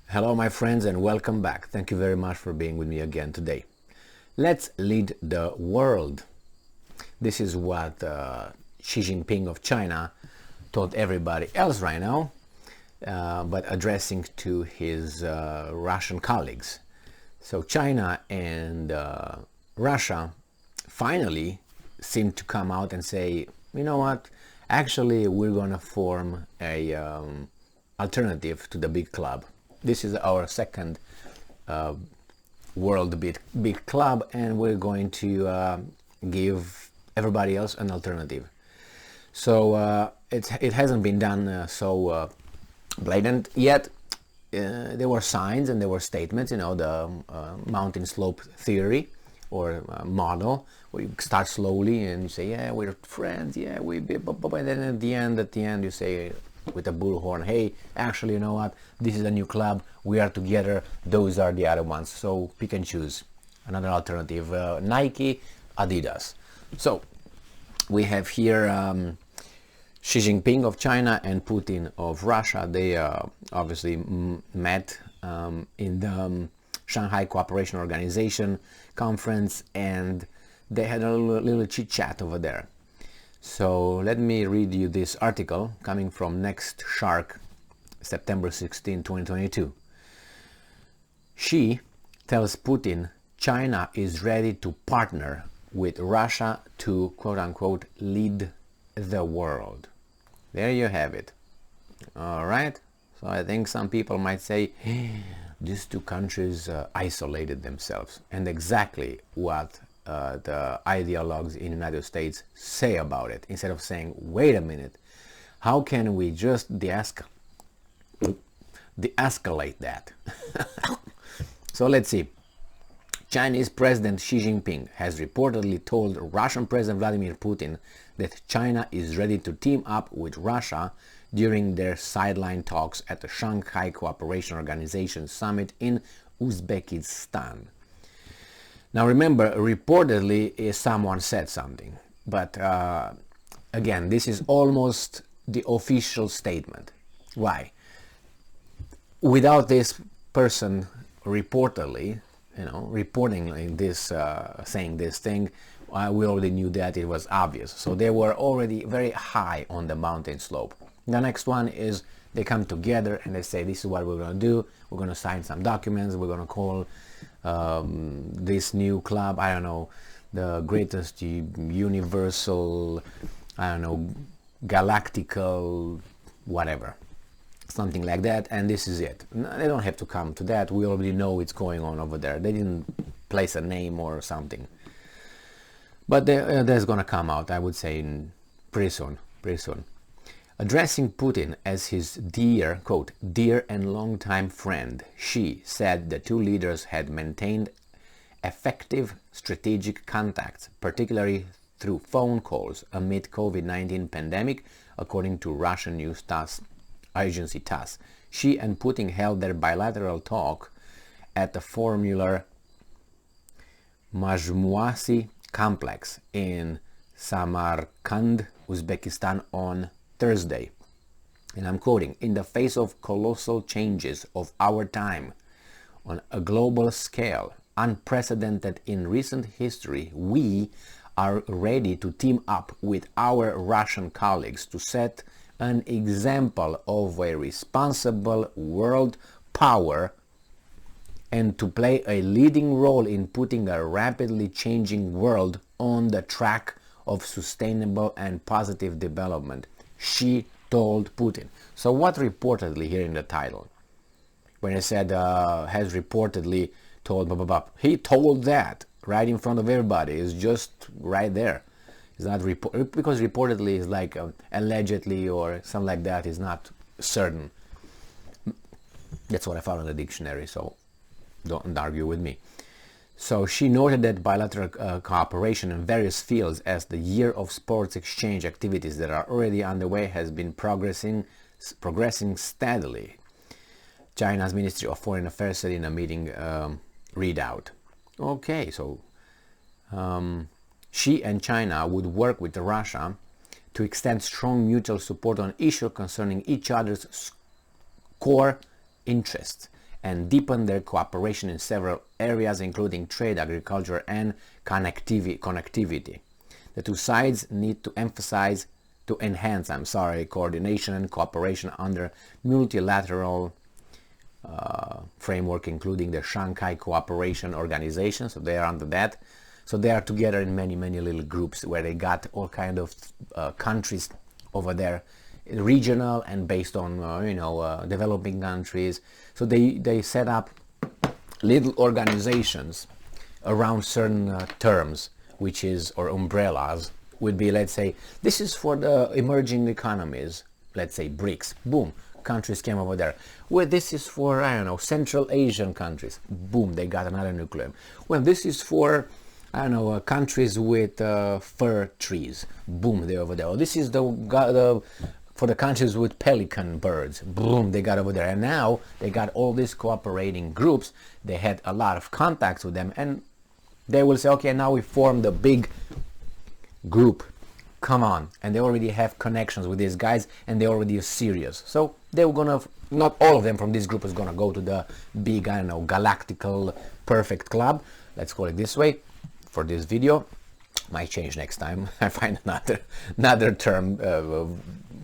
Hello my friends and welcome back. Thank you very much for being with me again today. Let's lead the world. This is what Xi Jinping of China told everybody else right now, but addressing to his Russian colleagues. So China and Russia finally seem to come out and say, you know what, actually we're going to form a alternative to the big club. This is our second world big club, and we're going to give everybody else an alternative. So it hasn't been done so blatant yet. There were signs and there were statements, the mountain slope theory or model, where you start slowly and you say, yeah, we're friends, yeah, and then at the end you say with a bullhorn, hey, actually, you know what, this is a new club, we are together, those are the other ones, so pick and choose another alternative, Nike, Adidas. So we have here Xi Jinping of China and Putin of Russia. They obviously met in the Shanghai Cooperation Organization conference, and they had a little chit chat over there. So let me read you this article coming from Next Shark, September 16, 2022. Xi tells Putin China is ready to partner with Russia to, quote-unquote, lead the world. There you have it. All right. So I think some people might say, these two countries isolated themselves. And exactly what the ideologues in the United States say about it. Instead of saying, wait a minute, how can we just de-escalate that? So let's see. Chinese President Xi Jinping has reportedly told Russian President Vladimir Putin that China is ready to team up with Russia during their sideline talks at the Shanghai Cooperation Organization Summit in Uzbekistan. Now remember, reportedly someone said something, but again, this is almost the official statement. Why? Without this person reportedly, reporting this, saying this thing, we already knew that it was obvious. So they were already very high on the mountain slope. The next one is they come together and they say, this is what we're going to do. We're going to sign some documents. We're going to call this new club, I don't know, the greatest universal, I don't know, galactical, whatever. Something like that, and this is it. They don't have to come to that. We already know what's going on over there. They didn't place a name or something. But there's going to come out, I would say, pretty soon. Addressing Putin as his dear, quote, dear and longtime friend, Xi said the two leaders had maintained effective strategic contacts, particularly through phone calls amid COVID-19 pandemic, according to Russian news agency TASS. Xi and Putin held their bilateral talk at the Formula Majmuasi complex in Samarkand, Uzbekistan on Thursday. And I'm quoting, in the face of colossal changes of our time on a global scale, unprecedented in recent history, we are ready to team up with our Russian colleagues to set an example of a responsible world power and to play a leading role in putting a rapidly changing world on the track of sustainable and positive development, Xi told Putin. So what reportedly here in the title? When I said has reportedly told, blah, blah, blah, he told that right in front of everybody. It's just right there. It's not because reportedly is like allegedly or something like that is not certain. That's what I found in the dictionary, so don't argue with me. So she noted that bilateral cooperation in various fields as the year of sports exchange activities that are already underway has been progressing steadily. China's Ministry of Foreign Affairs said in a meeting readout. Okay, so Xi and China would work with Russia to extend strong mutual support on issues concerning each other's core interests and deepen their cooperation in several areas, including trade, agriculture, and connectivity. The two sides need to enhance coordination and cooperation under multilateral framework, including the Shanghai Cooperation Organization. So they are under that. So they are together in many little groups where they got all kind of countries over there, regional and based on developing countries. So they set up little organizations around certain terms, which is, or umbrellas would be, let's say, this is for the emerging economies, let's say BRICS, boom, countries came over there. Well, this is for, I don't know, Central Asian countries, boom, they got another nucleum. Well, this is for, I don't know, countries with fir trees, boom, they're over there. Or this is for the countries with pelican birds, boom, they got over there. And now they got all these cooperating groups. They had a lot of contacts with them, and they will say, okay, now we formed a big group, come on. And they already have connections with these guys, and they already are serious. So they were gonna, not all of them from this group is gonna go to the big, I don't know, galactical perfect club, let's call it this way for this video. Might change next time. I find another term,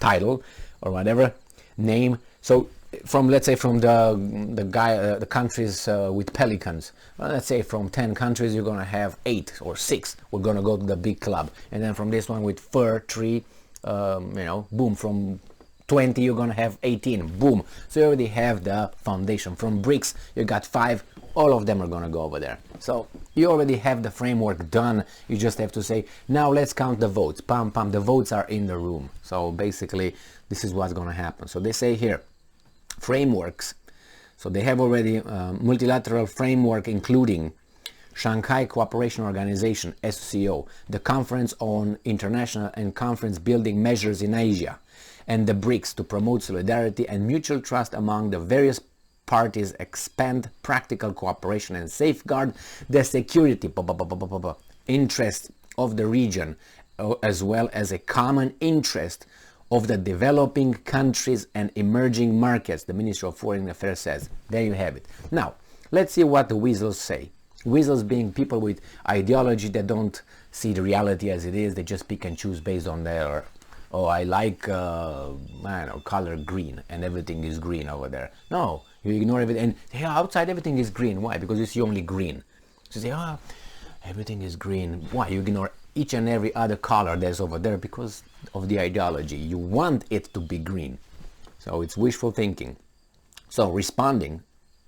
title or whatever name. So from, let's say, from the countries with pelicans, well, let's say from 10 countries you're gonna have 8 or 6 we're gonna go to the big club. And then from this one with fir tree, boom, from 20 you're gonna have 18, boom. So you already have the foundation. From BRICS you got 5, all of them are gonna go over there. So you already have the framework done. You just have to say, now let's count the votes. Pam pam, the votes are in the room. So basically this is what's gonna happen. So they say here frameworks. So they have already multilateral framework, including Shanghai Cooperation Organization, SCO, the Conference on International and Conference Building Measures in Asia, and the BRICS to promote solidarity and mutual trust among the various parties, expand practical cooperation and safeguard the security interest of the region, as well as a common interest of the developing countries and emerging markets, the Ministry of Foreign Affairs says. There you have it. Now, let's see what the weasels say. Weasels being people with ideology that don't see the reality as it is. They just pick and choose based on their, oh, I like, I don't know, color green, and everything is green over there. No, you ignore everything. And yeah, outside everything is green. Why? Because you see only green. So you say, oh, everything is green. Why? You ignore each and every other color that's over there because of the ideology. You want it to be green. So it's wishful thinking. So responding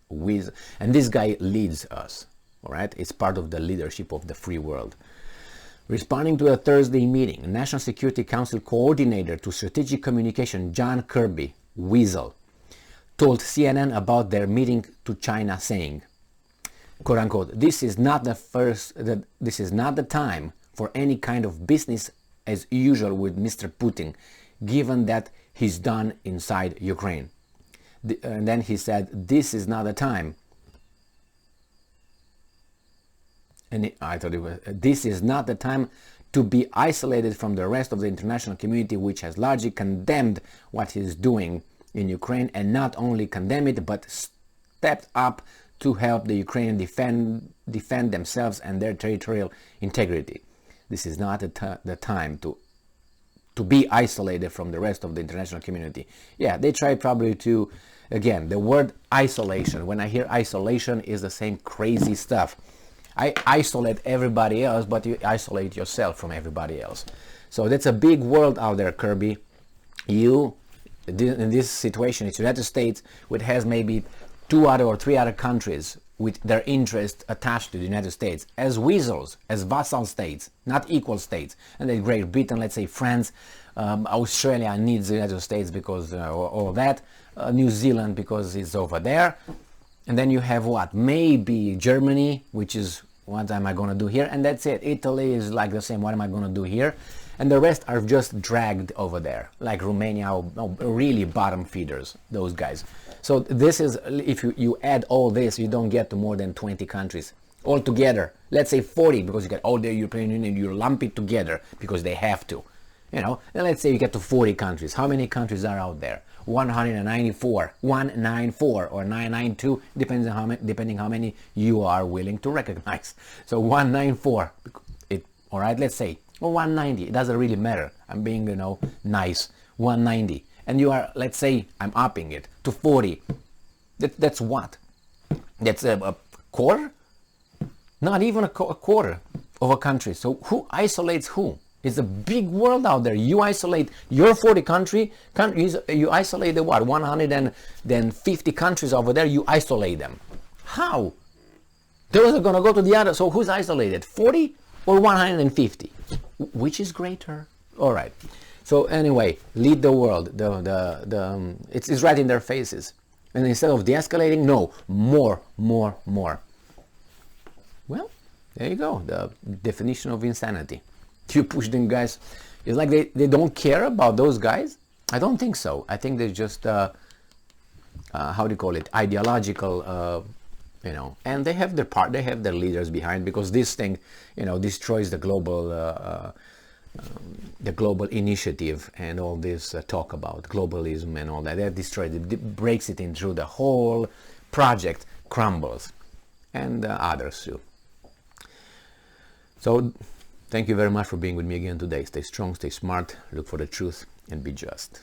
with, and this guy leads us, all right? It's part of the leadership of the free world. Responding to a Thursday meeting, National Security Council Coordinator to Strategic Communication John Kirby, Weasel, told CNN about their meeting to China, saying, quote unquote, this is not the time for any kind of business as usual with Mr. Putin, given that he's done inside Ukraine. And then he said, this is not the time. And I thought it was, this is not the time to be isolated from the rest of the international community, which has largely condemned what he's doing in Ukraine, and not only condemned it, but stepped up to help the Ukrainians defend themselves and their territorial integrity. This is not the time to be isolated from the rest of the international community. Yeah, they try probably to, again, the word isolation. When I hear isolation, is the same crazy stuff. I isolate everybody else, but you isolate yourself from everybody else. So that's a big world out there, Kirby. You, in this situation, it's United States, which has maybe 2 other or 3 other countries with their interest attached to the United States as weasels, as vassal states, not equal states. And then Great Britain, let's say France, Australia needs the United States because all that, New Zealand because it's over there. And then you have what? Maybe Germany, which is what am I going to do here? And that's it. Italy is like the same, what am I going to do here? And the rest are just dragged over there, like Romania, really bottom feeders, those guys. So this is, if you add all this, you don't get to more than 20 countries altogether. Let's say 40, because you get all the European Union, you lump it together because they have to. You know, and let's say you get to 40 countries. How many countries are out there? 194, 194 or 992, depending how many you are willing to recognize. So 194, all right, let's say, or 190, it doesn't really matter. I'm being, nice. 190. And you are, let's say, I'm upping it to 40. That's what? That's a quarter? Not even a quarter of a country. So who isolates who? It's a big world out there. You isolate your 40 countries, you isolate the what? 150 countries over there, you isolate them. How? Those are going to go to the other. So who's isolated? 40 or 150? Which is greater? All right. So anyway, lead the world. It's right in their faces. And instead of de-escalating, no, more. Well, there you go. The definition of insanity. You push them guys. It's like they don't care about those guys. I don't think so. I think they're just, how do you call it? Ideological, and they have their part. They have their leaders behind, because this thing, destroys the global initiative and all this talk about globalism and all that. They destroyed it, breaks it in through. The whole project crumbles, and others too. So thank you very much for being with me again today. Stay strong, stay smart, look for the truth, and be just.